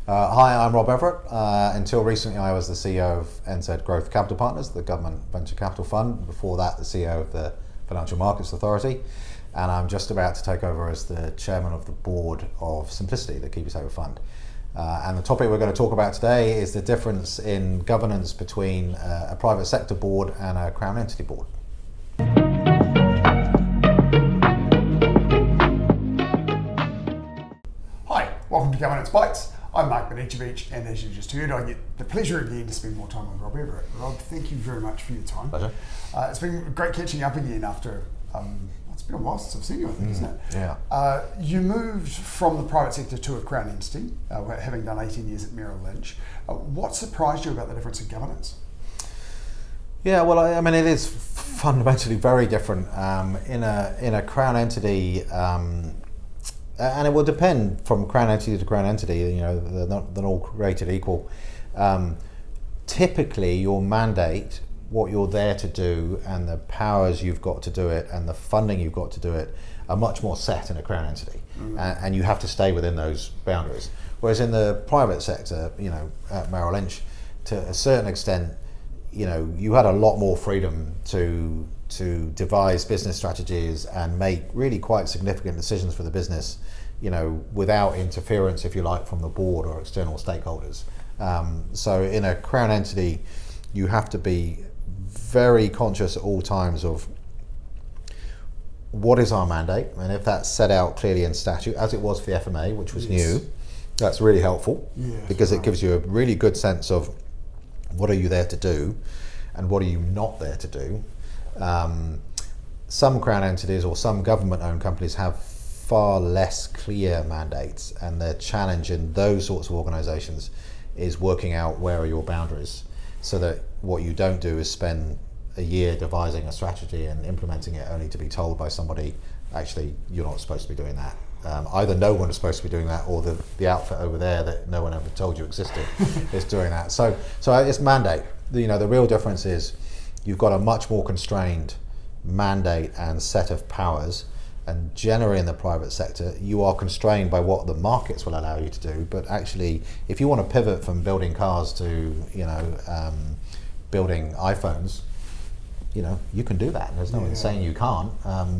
Hi, I'm Rob Everett. Until recently, I was the CEO of NZ Growth Capital Partners, the government venture capital fund. Before that, the CEO of the Financial Markets Authority. And I'm just about to take over as the chairman of the board of Simplicity, the KiwiSaver fund. And the topic we're going to talk about today is the difference in governance between a private sector board and a Crown entity board. Hi, welcome to Governance Bites. I'm Banicevich, and as you just heard, I get the pleasure again to spend more time with Rob Everett. Rob, thank you very much for your time. Pleasure. It's been great catching up again after, it's been a while since I've seen you, I think, isn't it? Yeah. You moved from the private sector to a Crown entity, having done 18 years at Merrill Lynch. What surprised you about the difference in governance? Yeah, well, I mean, it is fundamentally very different. In a Crown entity, and it will depend from Crown entity to Crown entity. You know, they're not all created equal. Typically, your mandate, what you're there to do, and the powers you've got to do it, and the funding you've got to do it, are much more set in a Crown entity, and you have to stay within those boundaries. Whereas in the private sector, you know, at Merrill Lynch, to a certain extent, you know, you had a lot more freedom to devise business strategies and make really quite significant decisions for the business, you know, without interference, if you like, from the board or external stakeholders. So in a Crown entity, you have to be very conscious at all times of what is our mandate, and if that's set out clearly in statute, as it was for the FMA, which was new, that's really helpful, because it gives you a really good sense of what are you there to do and what are you not there to do. Some Crown entities or some government-owned companies have far less clear mandates, and their challenge in those sorts of organisations is working out where are your boundaries, so that what you don't do is spend a year devising a strategy and implementing it only to be told by somebody, actually, you're not supposed to be doing that. Either no one is supposed to be doing that, or the outfit over there that no one ever told you existed is doing that. So it's mandate. You know, the real difference is you've got a much more constrained mandate and set of powers, and generally in the private sector you are constrained by what the markets will allow you to do. But actually, if you want to pivot from building cars to, you know, building iPhones, you know, you can do that. There's no one saying you can't.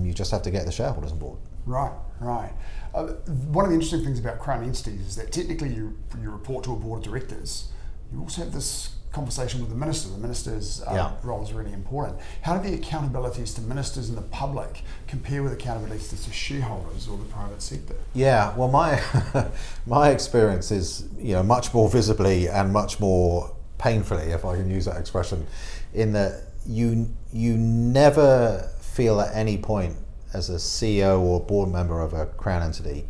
You just have to get the shareholders on board. Right. One of the interesting things about Crown entities is that technically you report to a board of directors. You also have this conversation with the minister. The minister's role is really important. How do the accountabilities to ministers and the public compare with accountabilities to shareholders or the private sector? Yeah, well, my experience is, you know, much more visibly and much more painfully, if I can use that expression, in that you never feel at any point as a CEO or board member of a Crown entity,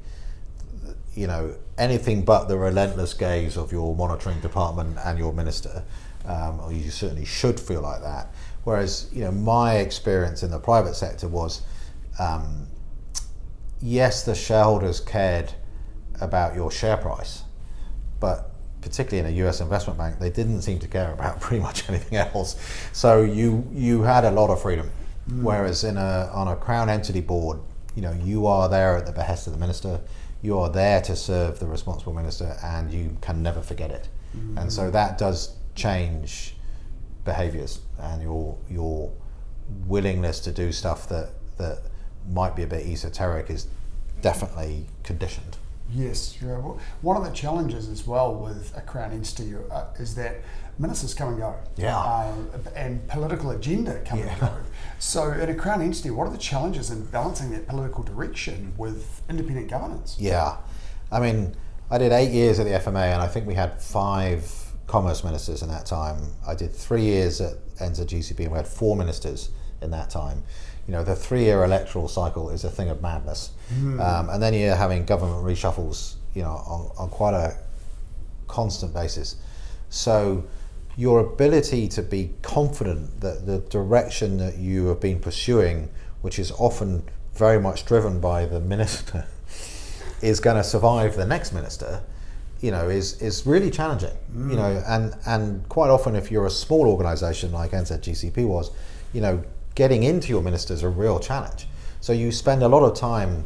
you know, anything but the relentless gaze of your monitoring department and your minister, or you certainly should feel like that. Whereas, you know, my experience in the private sector was, yes, the shareholders cared about your share price, but particularly in a US investment bank, they didn't seem to care about pretty much anything else. So you had a lot of freedom. Whereas on a Crown entity board, you know, you are there at the behest of the minister. You are there to serve the responsible minister, and you can never forget it. And so that does change behaviours, and your willingness to do stuff that might be a bit esoteric is definitely conditioned. Yes, well, one of the challenges as well with a Crown entity is that ministers come and go, and political agenda come and go. So in a Crown entity, what are the challenges in balancing that political direction with independent governance? Yeah, I mean, I did 8 years at the FMA, and I think we had 5 commerce ministers in that time. I did 3 years at NZGCP, and we had 4 ministers in that time. You know, the 3-year electoral cycle is a thing of madness. And then you're having government reshuffles, you know, on quite a constant basis. So your ability to be confident that the direction that you have been pursuing, which is often very much driven by the minister, is going to survive the next minister, you know, is really challenging. You know, and quite often, if you're a small organisation like NZGCP was, you know, getting into your minister is a real challenge. So you spend a lot of time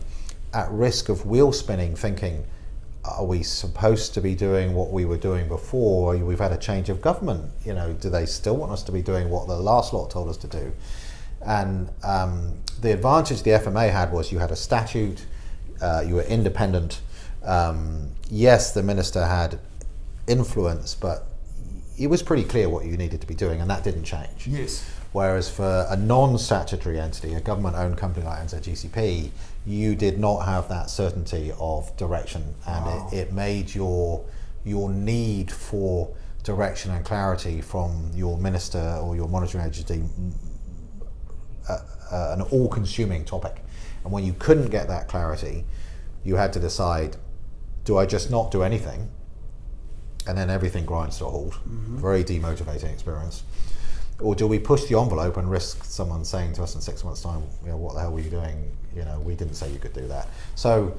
at risk of wheel spinning, thinking, are we supposed to be doing what we were doing before? We've had a change of government. Do they still want us to be doing what the last lot told us to do? And the advantage the FMA had was you had a statute, you were independent. Yes, the minister had influence, but it was pretty clear what you needed to be doing, and that didn't change. Yes. Whereas for a non-statutory entity, a government-owned company like NZGCP, you did not have that certainty of direction, and it made your need for direction and clarity from your minister or your monitoring agency an all-consuming topic. And when you couldn't get that clarity, you had to decide, do I just not do anything? And then everything grinds to a halt. Very demotivating experience. Or do we push the envelope and risk someone saying to us in 6 months' time, what the hell were you doing? We didn't say you could do that. So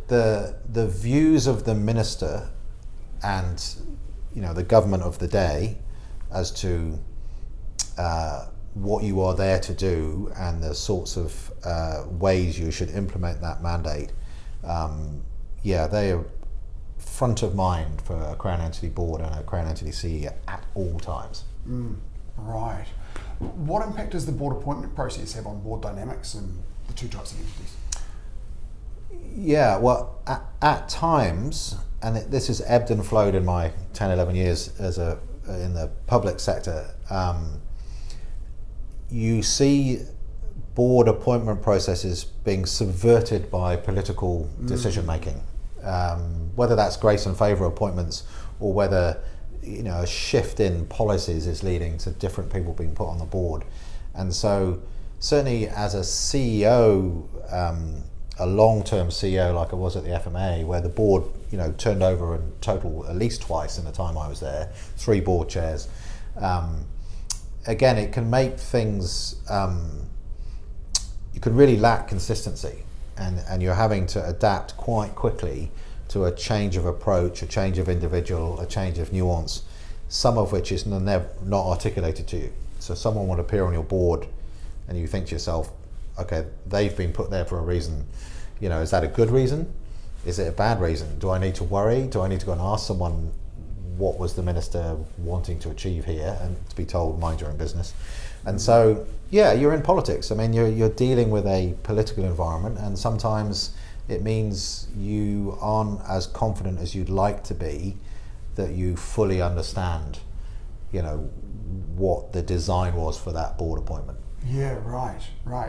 the views of the minister and the government of the day as to what you are there to do and the sorts of ways you should implement that mandate, they are front of mind for a Crown Entity board and a Crown Entity CEO at all times. Right. What impact does the board appointment process have on board dynamics and the two types of entities? Yeah, well, at times, and this has ebbed and flowed in my 10, 11 years in the public sector, you see board appointment processes being subverted by political decision making. Whether that's grace and favour appointments or whether a shift in policies is leading to different people being put on the board. And so certainly as a CEO, a long-term CEO like I was at the FMA, where the board turned over in total at least twice in the time I was there, 3 board chairs, again, it can make things, you can really lack consistency, and you're having to adapt quite quickly to a change of approach, a change of individual, a change of nuance, some of which is not articulated to you. So someone would appear on your board and you think to yourself, okay, they've been put there for a reason. Is that a good reason? Is it a bad reason? Do I need to worry? Do I need to go and ask someone what was the minister wanting to achieve here, and to be told, mind your own business? And so, you're in politics. I mean, you're dealing with a political environment, and sometimes it means you aren't as confident as you'd like to be that you fully understand, what the design was for that board appointment. Yeah, right.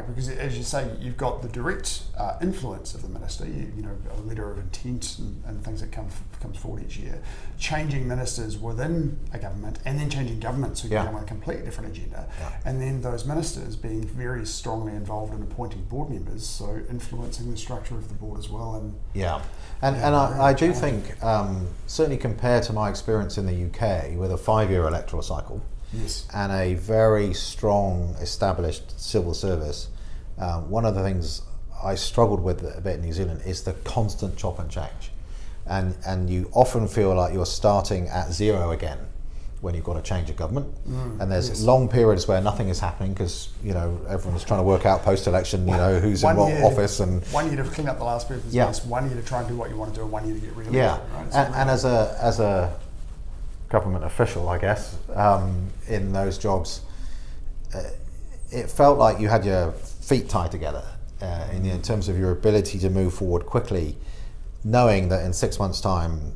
Because as you say, you've got the direct influence of the minister, a letter of intent and things that comes forward each year, changing ministers within a government, and then changing governments who come with a completely different agenda, and then those ministers being very strongly involved in appointing board members, so influencing the structure of the board as well. And I do think, certainly compared to my experience in the UK with a 5-year electoral cycle, yes, and a very strong established civil service, one of the things I struggled with a bit in New Zealand is the constant chop and change, and you often feel like you're starting at zero again when you've got to change a government, and there's long periods where nothing is happening because everyone's trying to work out post-election who's in what office, and 1 year to clean up the last person's mess, 1 year to try and do what you want to do, and 1 year to get rid of it. Right? And as a government official, I guess, in those jobs, it felt like you had your feet tied together in terms of your ability to move forward quickly, knowing that in 6 months' time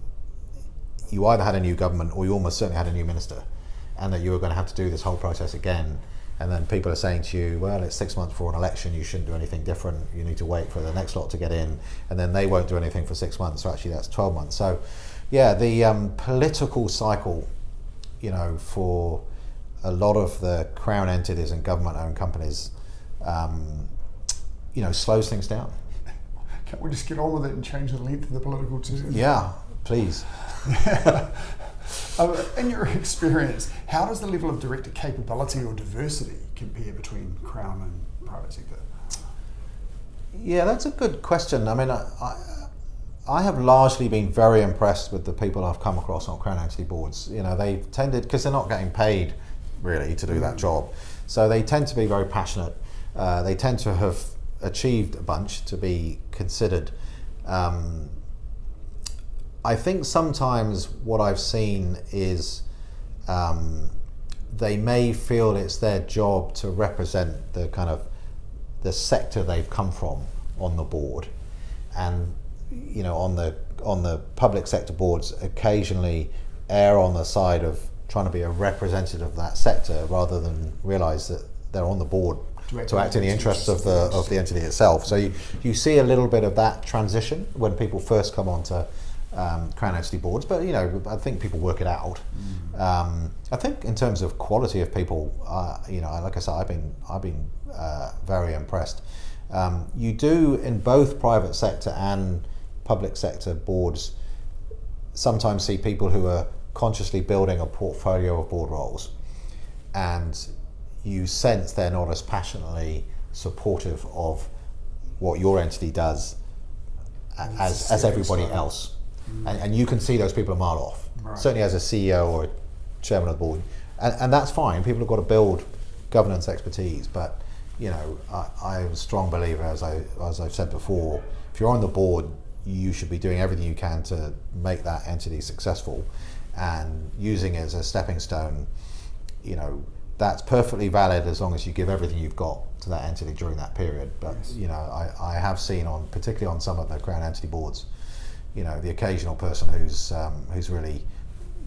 you either had a new government or you almost certainly had a new minister, and that you were going to have to do this whole process again. And then people are saying to you, well, it's 6 months before an election, you shouldn't do anything different, you need to wait for the next lot to get in, and then they won't do anything for 6 months, so actually that's 12 months. So the political cycle, for a lot of the Crown entities and government-owned companies, slows things down. Can't we just get on with it and change the length of the political term? Yeah, please. In your experience, how does the level of director capability or diversity compare between Crown and private sector? Yeah, that's a good question. I mean, I have largely been very impressed with the people I've come across on Crown Entity boards. They've tended, because they're not getting paid really to do that job, so they tend to be very passionate. They tend to have achieved a bunch to be considered. I think sometimes what I've seen is they may feel it's their job to represent the kind of the sector they've come from on the board, and on the public sector boards occasionally err on the side of trying to be a representative of that sector rather than realise that they're on the board to act in the interests of the entity itself. So you see a little bit of that transition when people first come onto Crown entity boards, but I think people work it out. I think in terms of quality of people, like I said, I've been very impressed. You do in both private sector and public sector boards sometimes see people who are consciously building a portfolio of board roles, and you sense they're not as passionately supportive of what your entity does as everybody else. And you can see those people a mile off, right. Certainly as a CEO or a chairman of the board. And that's fine. People have got to build governance expertise. But, I'm a strong believer, as I've said before, if you're on the board, you should be doing everything you can to make that entity successful, and using it as a stepping stone. That's perfectly valid as long as you give everything you've got to that entity during that period. But, yes. I have seen particularly on some of the Crown entity boards, the occasional person who's really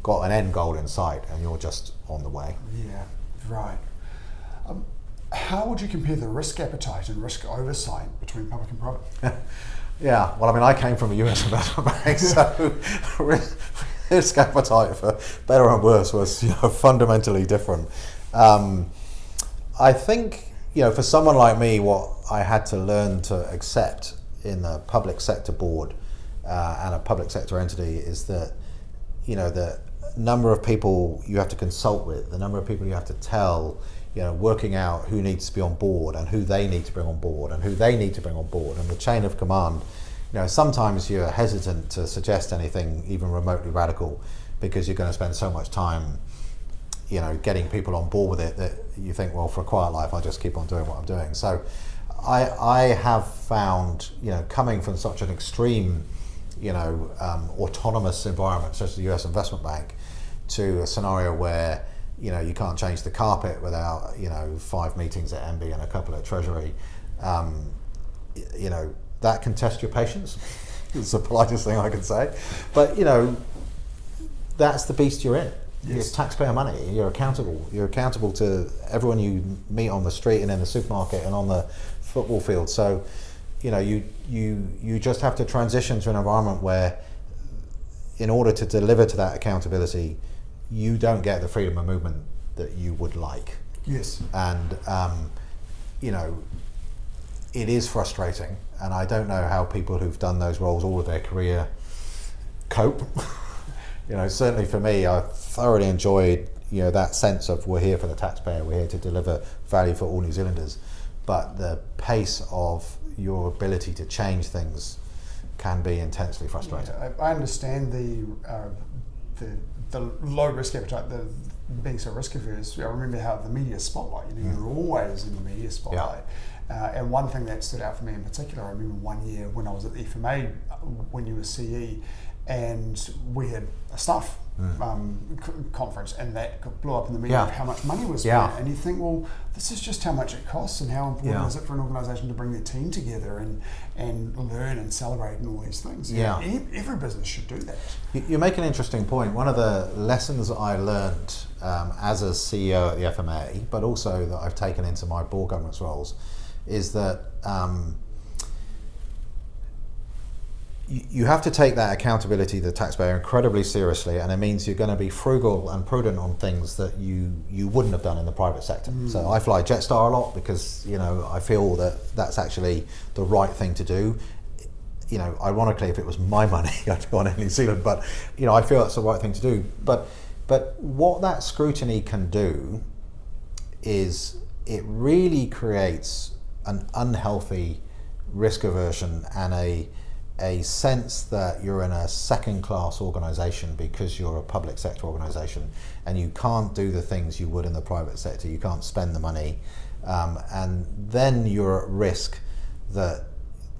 got an end goal in sight, and you're just on the way. Yeah, right. How would you compare the risk appetite and risk oversight between public and private? Yeah, well, I came from a US investment bank, so risk appetite, for better and worse, was fundamentally different. I think for someone like me, what I had to learn to accept in the public sector board and a public sector entity is that the number of people you have to consult with, the number of people you have to tell, working out who needs to be on board and who they need to bring on board and who they need to bring on board, and the chain of command. Sometimes you're hesitant to suggest anything even remotely radical because you're going to spend so much time getting people on board with it that you think, well, for a quiet life I'll just keep on doing what I'm doing. So I have found, coming from such an extreme autonomous environment such as the US investment bank, to a scenario where you can't change the carpet without 5 meetings at MB and a couple at Treasury, that can test your patience. It's the politest thing I can say, but that's the beast you're in. Yes. It's taxpayer money. You're accountable to everyone you meet on the street and in the supermarket and on the football field. So you just have to transition to an environment where, in order to deliver to that accountability, you don't get the freedom of movement that you would like. Yes. And it is frustrating, and I don't know how people who've done those roles all of their career cope. Certainly for me, I thoroughly enjoyed that sense of we're here for the taxpayer, we're here to deliver value for all New Zealanders, but the pace of your ability to change things can be intensely frustrating. Yeah, I understand the low risk appetite, the being so risk averse. I remember how the media spotlight, you're always in the media spotlight. Yeah. And one thing that stood out for me in particular, I remember one year when I was at the FMA, when you were CE, and we had a staff conference, and that blew up in the media of how much money was spent. And you think, well, this is just how much it costs, and how important is it for an organisation to bring their team together and learn and celebrate and all these things. Yeah. Every business should do that. You make an interesting point. One of the lessons I learned as a CEO at the FMA, but also that I've taken into my board governance roles, is that you have to take that accountability to the taxpayer incredibly seriously, and it means you're going to be frugal and prudent on things that you wouldn't have done in the private sector. So I fly Jetstar a lot because I feel that that's actually the right thing to do. Ironically, if it was my money, I'd go on Air New Zealand, but I feel that's the right thing to do. But what that scrutiny can do is it really creates an unhealthy risk aversion and a sense that you're in a second-class organisation because you're a public sector organisation, and you can't do the things you would in the private sector. You can't spend the money, and then you're at risk that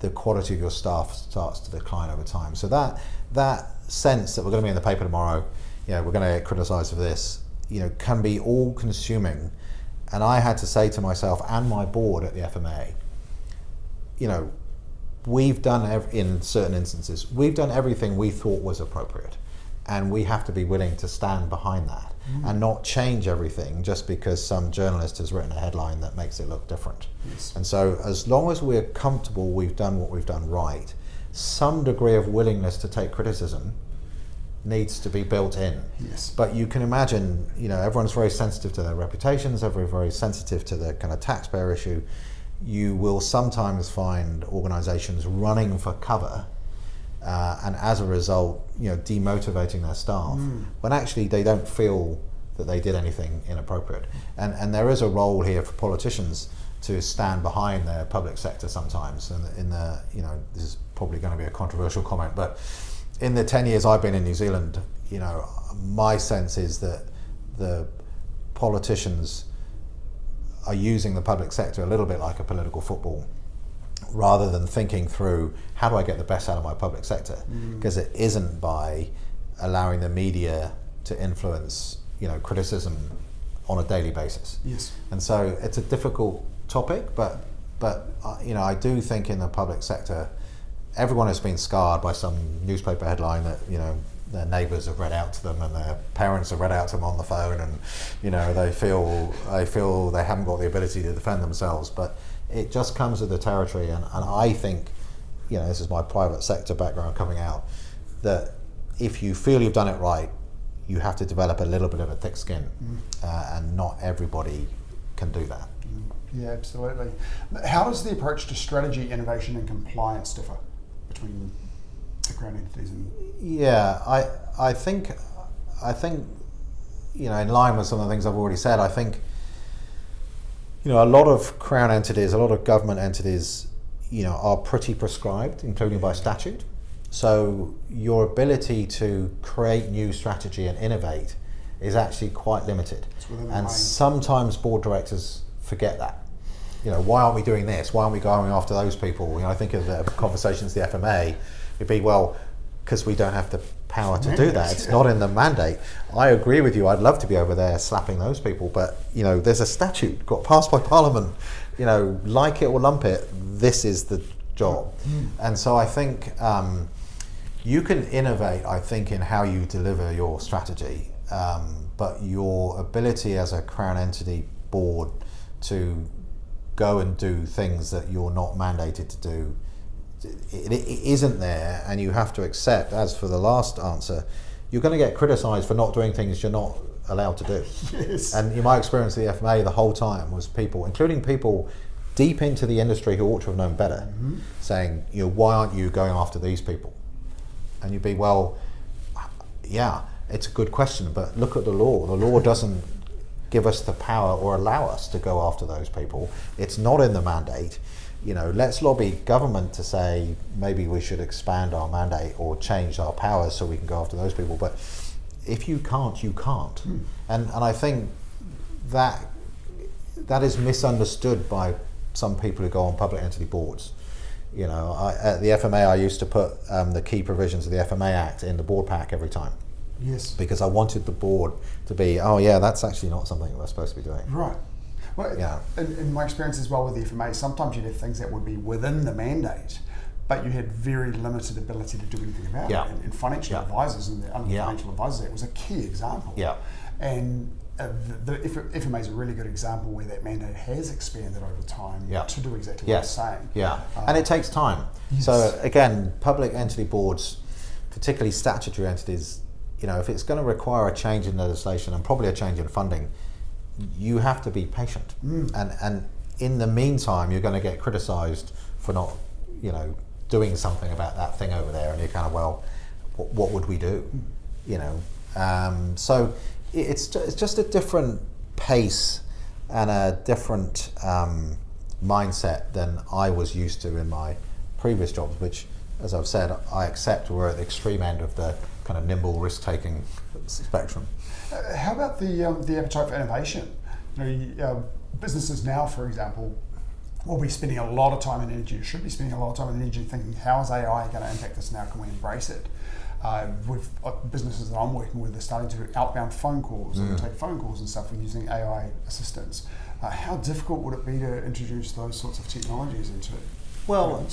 the quality of your staff starts to decline over time. So that sense that we're going to be in the paper tomorrow, we're going to get criticised for this, can be all consuming. And I had to say to myself and my board at the FMA, we've done, in certain instances, we've done everything we thought was appropriate. And we have to be willing to stand behind that and not change everything just because some journalist has written a headline that makes it look different. Yes. And so as long as we're comfortable we've done what we've done right, some degree of willingness to take criticism needs to be built in. Yes. But you can imagine, everyone's very sensitive to their reputations, everyone's very sensitive to the kind of taxpayer issue. You will sometimes find organisations running for cover and as a result, demotivating their staff when actually they don't feel that they did anything inappropriate. And there is a role here for politicians to stand behind their public sector sometimes. And this is probably going to be a controversial comment, but in the 10 years I've been in New Zealand, my sense is that the politicians are using the public sector a little bit like a political football, rather than thinking through how do I get the best out of my public sector, because it isn't by allowing the media to influence criticism on a daily basis. Yes. And so it's a difficult topic, but I do think in the public sector everyone has been scarred by some newspaper headline that their neighbours have read out to them and their parents have read out to them on the phone, and they feel they haven't got the ability to defend themselves. But it just comes with the territory, and I think, this is my private sector background coming out, that if you feel you've done it right, you have to develop a little bit of a thick skin, and not everybody can do that. Yeah, absolutely. How does the approach to strategy, innovation and compliance differ between the Crown entities? I think in line with some of the things I've already said, I think a lot of Crown entities, a lot of government entities, are pretty prescribed, including by statute. So your ability to create new strategy and innovate is actually quite limited. And sometimes board directors forget that. Why aren't we doing this? Why aren't we going after those people? I think of the conversations at the FMA, it'd be, because we don't have the power to do that. It's not in the mandate. I agree with you. I'd love to be over there slapping those people, but there's a statute got passed by Parliament. Like it or lump it, this is the job. And so I think you can innovate, I think, in how you deliver your strategy, but your ability as a Crown entity board to go and do things that you're not mandated to do, it isn't there, and you have to accept, as for the last answer, you're going to get criticised for not doing things you're not allowed to do. Yes. And in my experience at the FMA the whole time was people, including people deep into the industry who ought to have known better, saying, why aren't you going after these people? And you'd be, yeah, it's a good question, but look at the law. The law doesn't give us the power or allow us to go after those people. It's not in the mandate. Let's lobby government to say maybe we should expand our mandate or change our powers so we can go after those people. But if you can't, you can't. And I think that is misunderstood by some people who go on public entity boards. At the FMA, I used to put the key provisions of the FMA Act in the board pack every time. Yes. Because I wanted the board to be, that's actually not something we're supposed to be doing. Right. Well, in my experience as well with the FMA, sometimes you'd have things that would be within the mandate, but you had very limited ability to do anything about it. And financial advisors and the Financial Advisors Act was a key example. Yeah. And the FMA is a really good example where that mandate has expanded over time to do exactly what you're saying. Yeah, and it takes time. Yes. So again, public entity boards, particularly statutory entities, if it's going to require a change in legislation and probably a change in funding, you have to be patient. And in the meantime, you're going to get criticised for not, doing something about that thing over there, and you're kind of, what would we do? So it's just a different pace and a different mindset than I was used to in my previous jobs, which, as I've said, I accept we're at the extreme end of the kind of nimble risk-taking spectrum. How about the appetite for innovation? Businesses now, for example, will be spending a lot of time and energy, or should be spending a lot of time and energy thinking, how is AI going to impact us now? Can we embrace it? With businesses that I'm working with, they're starting to do outbound phone calls and take phone calls and stuff with using AI assistants. How difficult would it be to introduce those sorts of technologies into it? Well,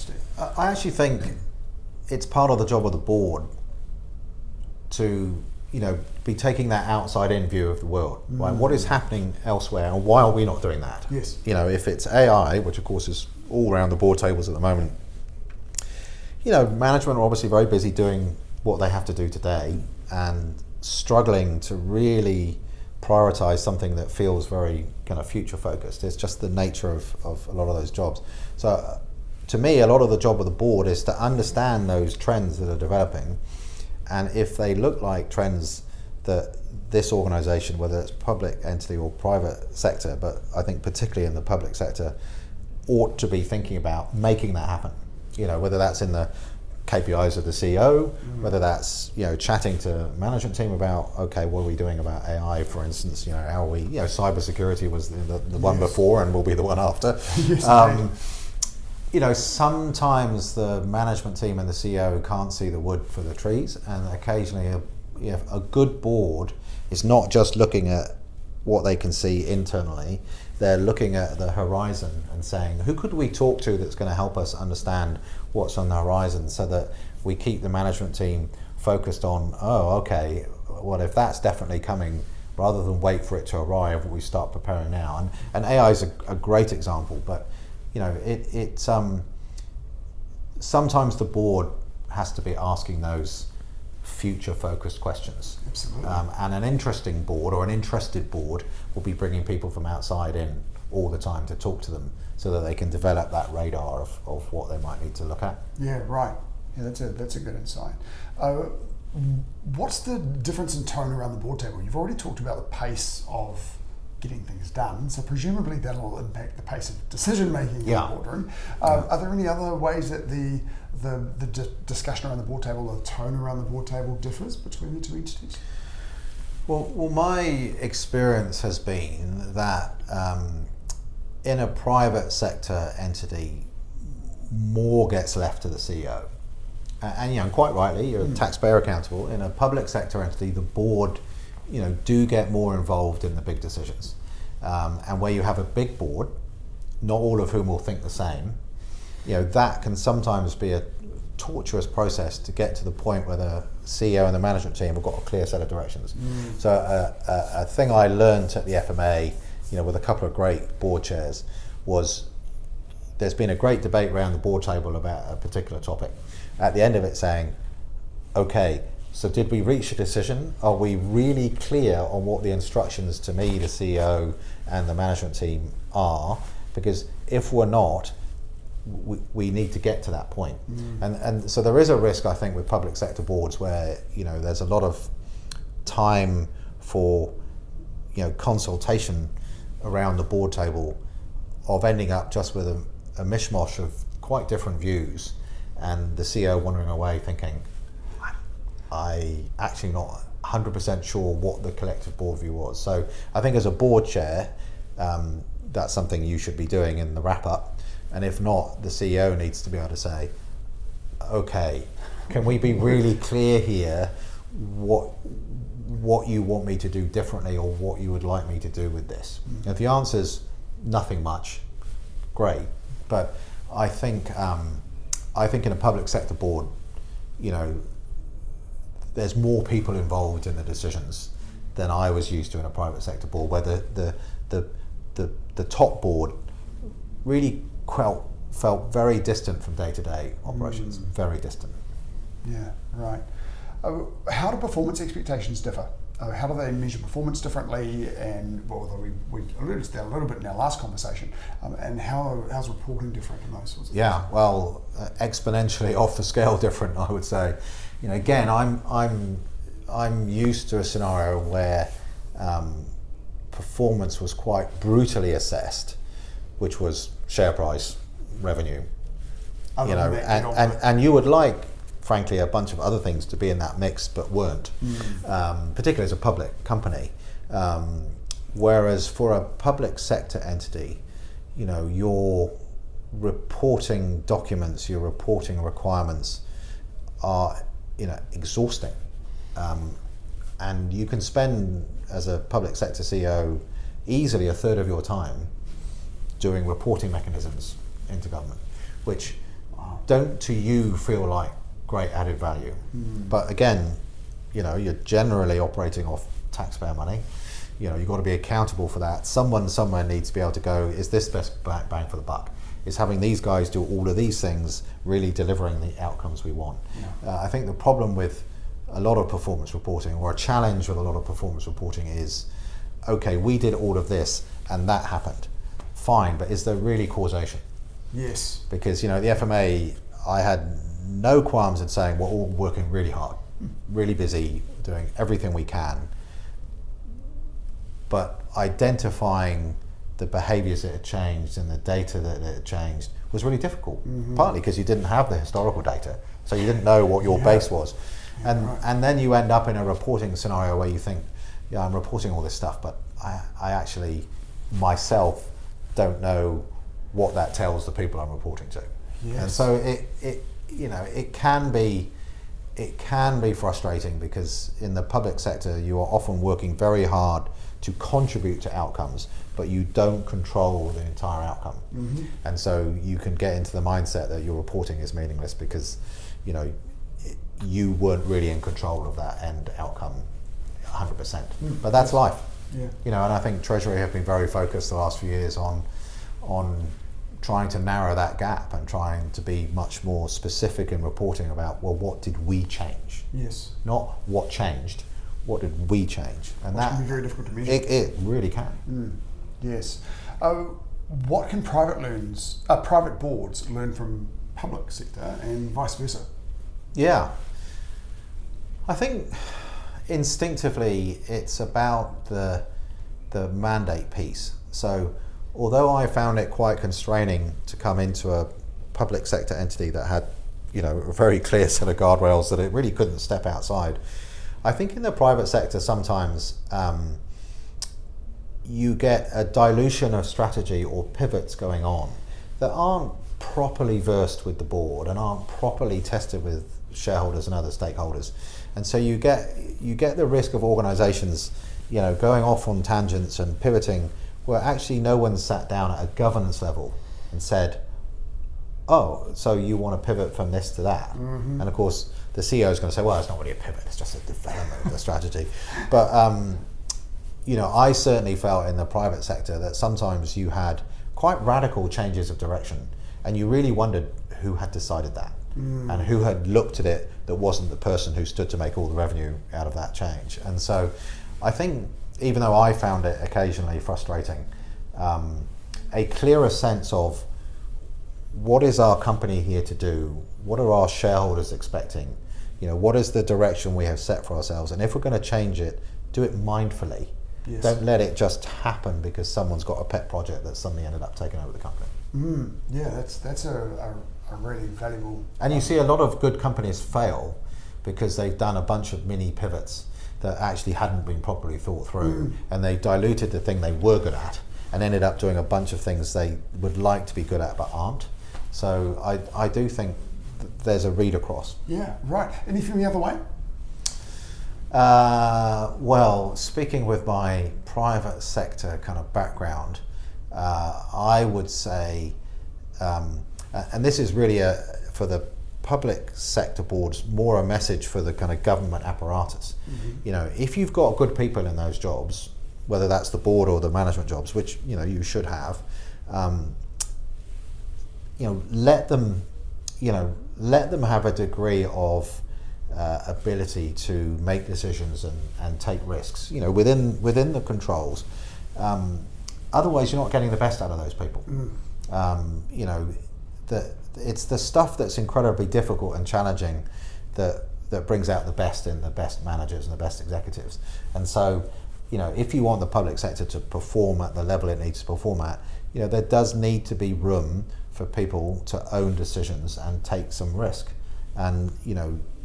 I actually think it's part of the job of the board to, be taking that outside-in view of the world. Right? What is happening elsewhere, and why are we not doing that? Yes. If it's AI, which of course is all around the board tables at the moment, management are obviously very busy doing what they have to do today and struggling to really prioritize something that feels very kind of future focused. It's just the nature of a lot of those jobs. So to me, a lot of the job of the board is to understand those trends that are developing, and if they look like trends that this organization, whether it's public entity or private sector, but I think particularly in the public sector, ought to be thinking about making that happen. Whether that's in the KPIs of the CEO, whether that's chatting to management team about, okay, what are we doing about AI, for instance? How are we? Cybersecurity was the one before and will be the one after. Yes, sometimes the management team and the CEO can't see the wood for the trees, and occasionally a good board is not just looking at what they can see internally. They're looking at the horizon and saying, who could we talk to that's going to help us understand what's on the horizon, so that we keep the management team focused on, okay, what if that's definitely coming, rather than wait for it to arrive, we start preparing now. And AI is a great example, but sometimes the board has to be asking those future focused questions. Absolutely. And an interesting board or an interested board will be bringing people from outside in all the time to talk to them, so that they can develop that radar of what they might need to look at. Yeah, right. Yeah, that's a good insight. What's the difference in tone around the board table? You've already talked about the pace of getting things done, so presumably that'll impact the pace of decision making in the boardroom. Are there any other ways that the discussion around the board table, the tone around the board table, differs between the two entities? Well, my experience has been that in a private sector entity, more gets left to the CEO. And quite rightly, you're taxpayer accountable. In a public sector entity, the board do get more involved in the big decisions. And where you have a big board, not all of whom will think the same, that can sometimes be a torturous process to get to the point where the CEO and the management team have got a clear set of directions. So a thing I learned at the FMA, with a couple of great board chairs, was there's been a great debate around the board table about a particular topic. At the end of it saying, okay, so did we reach a decision? Are we really clear on what the instructions to me, the CEO, and the management team are? Because if we're not, we need to get to that point. And so there is a risk, I think, with public sector boards where there's a lot of time for consultation around the board table, of ending up just with a mishmash of quite different views, and the CEO wandering away thinking, I actually not 100% sure what the collective board view was. So I think as a board chair, that's something you should be doing in the wrap up. And if not, the CEO needs to be able to say, okay, can we be really clear here what you want me to do differently, or what you would like me to do with this? If the answer's nothing much, great. But I think in a public sector board, there's more people involved in the decisions than I was used to in a private sector board, where the top board really felt very distant from day-to-day operations, very distant. Yeah, right. How do performance expectations differ? How do they measure performance differently? And we alluded to that a little bit in our last conversation. And how's reporting different in those sorts of things? Well, exponentially off the scale different, I would say. Again, I'm used to a scenario where performance was quite brutally assessed, which was share price, revenue, and you would like, frankly, a bunch of other things to be in that mix, but weren't, particularly as a public company. Whereas for a public sector entity, your reporting documents, your reporting requirements are exhausting. And you can spend, as a public sector CEO, easily a third of your time doing reporting mechanisms into government, which don't to you feel like great added value. But again, you're generally operating off taxpayer money. You've got to be accountable for that. Someone somewhere needs to be able to go, is this best bang for the buck? Is having these guys do all of these things really delivering the outcomes we want? I think the problem with a lot of performance reporting, or a challenge with a lot of performance reporting, is, okay, we did all of this and that happened. Fine, but is there really causation? Yes. Because, the FMA, I had no qualms in saying we're all working really hard, really busy, doing everything we can. But identifying the behaviours that had changed and the data that had changed was really difficult, partly because you didn't have the historical data, so you didn't know what your base was. And then you end up in a reporting scenario where you think, I'm reporting all this stuff, but I actually myself don't know what that tells the people I'm reporting to. Yes. And so it can be frustrating, because in the public sector you are often working very hard to contribute to outcomes, but you don't control the entire outcome. And so you can get into the mindset that your reporting is meaningless because you weren't really in control of that end outcome 100%. But that's life. And I think Treasury have been very focused the last few years on trying to narrow that gap and trying to be much more specific in reporting about, well, what did we change? Yes. Not what changed, what did we change? And which that can be very difficult to measure. It really can. Yes. What can private boards learn from public sector and vice versa? Yeah. I think instinctively it's about the mandate piece. So although I found it quite constraining to come into a public sector entity that had a very clear set of guardrails that it really couldn't step outside, I think in the private sector sometimes you get a dilution of strategy or pivots going on that aren't properly versed with the board and aren't properly tested with shareholders and other stakeholders. And so you get the risk of organizations going off on tangents and pivoting where actually no one sat down at a governance level and said, oh, so you want to pivot from this to that. And of course the CEO is going to say, well, it's not really a pivot, it's just a development of the strategy. But I certainly felt in the private sector that sometimes you had quite radical changes of direction, and you really wondered who had decided that and who had looked at it that wasn't the person who stood to make all the revenue out of that change. And so I think, even though I found it occasionally frustrating, a clearer sense of what is our company here to do, what are our shareholders expecting, what is the direction we have set for ourselves, and if we're going to change it, do it mindfully. Yes. Don't let it just happen because someone's got a pet project that suddenly ended up taking over the company. Yeah, that's a really valuable... And you see a lot of good companies fail because they've done a bunch of mini pivots that actually hadn't been properly thought through, and they diluted the thing they were good at and ended up doing a bunch of things they would like to be good at but aren't. So I do think there's a read across. Yeah, right. Anything the other way? Well, speaking with my private sector kind of background, I would say, and this is really for the public sector boards, more a message for the kind of government apparatus. If you've got good people in those jobs, whether that's the board or the management jobs, which you should have, let them have a degree of ability to make decisions and take risks, within the controls. Otherwise, you're not getting the best out of those people. It's the stuff that's incredibly difficult and challenging that brings out the best in the best managers and the best executives. And so, if you want the public sector to perform at the level it needs to perform at, there does need to be room for people to own decisions and take some risk. And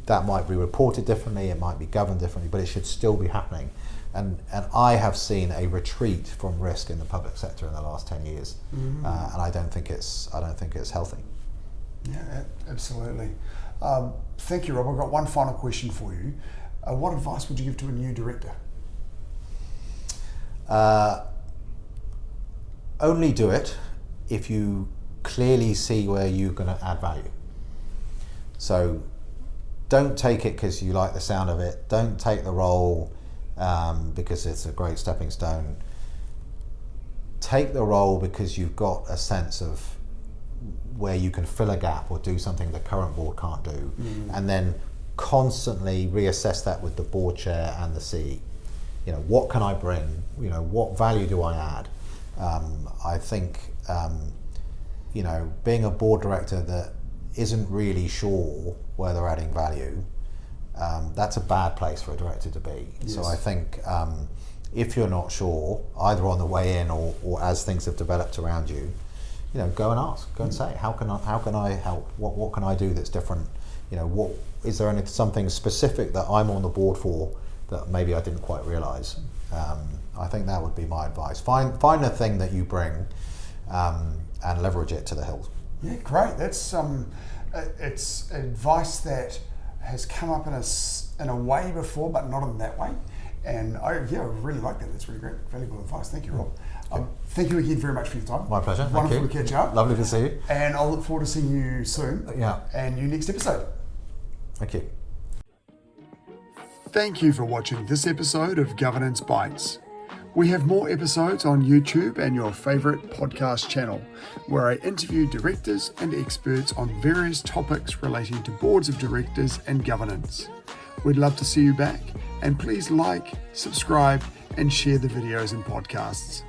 that might be reported differently, it might be governed differently, but it should still be happening. And I have seen a retreat from risk in the public sector in the last 10 years, and I don't think it's healthy. Yeah, absolutely. Thank you, Rob. I've got one final question for you. What advice would you give to a new director? Only do it if you clearly see where you're going to add value. So don't take it because you like the sound of it. Don't take the role because it's a great stepping stone. Take the role because you've got a sense of where you can fill a gap or do something the current board can't do, and then constantly reassess that with the board chair and the CE. What can I bring? What value do I add? I think being a board director that isn't really sure where they're adding value, that's a bad place for a director to be. Yes. So I think if you're not sure, either on the way in or as things have developed around you, go and ask, go and say, how can I help? What can I do that's different? What is there something specific that I'm on the board for that maybe I didn't quite realise? I think that would be my advice. Find a thing that you bring and leverage it to the hilt. Yeah, great. That's it's advice that has come up in a way before, but not in that way. And I really like that. That's really great, valuable advice. Thank you, Rob. Thank you again very much for your time. My pleasure. Wonderful to catch up. Lovely to see you. And I'll look forward to seeing you soon. Yeah. And your next episode. Thank you. Thank you for watching this episode of Governance Bites. We have more episodes on YouTube and your favourite podcast channel, where I interview directors and experts on various topics relating to boards of directors and governance. We'd love to see you back, and please like, subscribe, and share the videos and podcasts.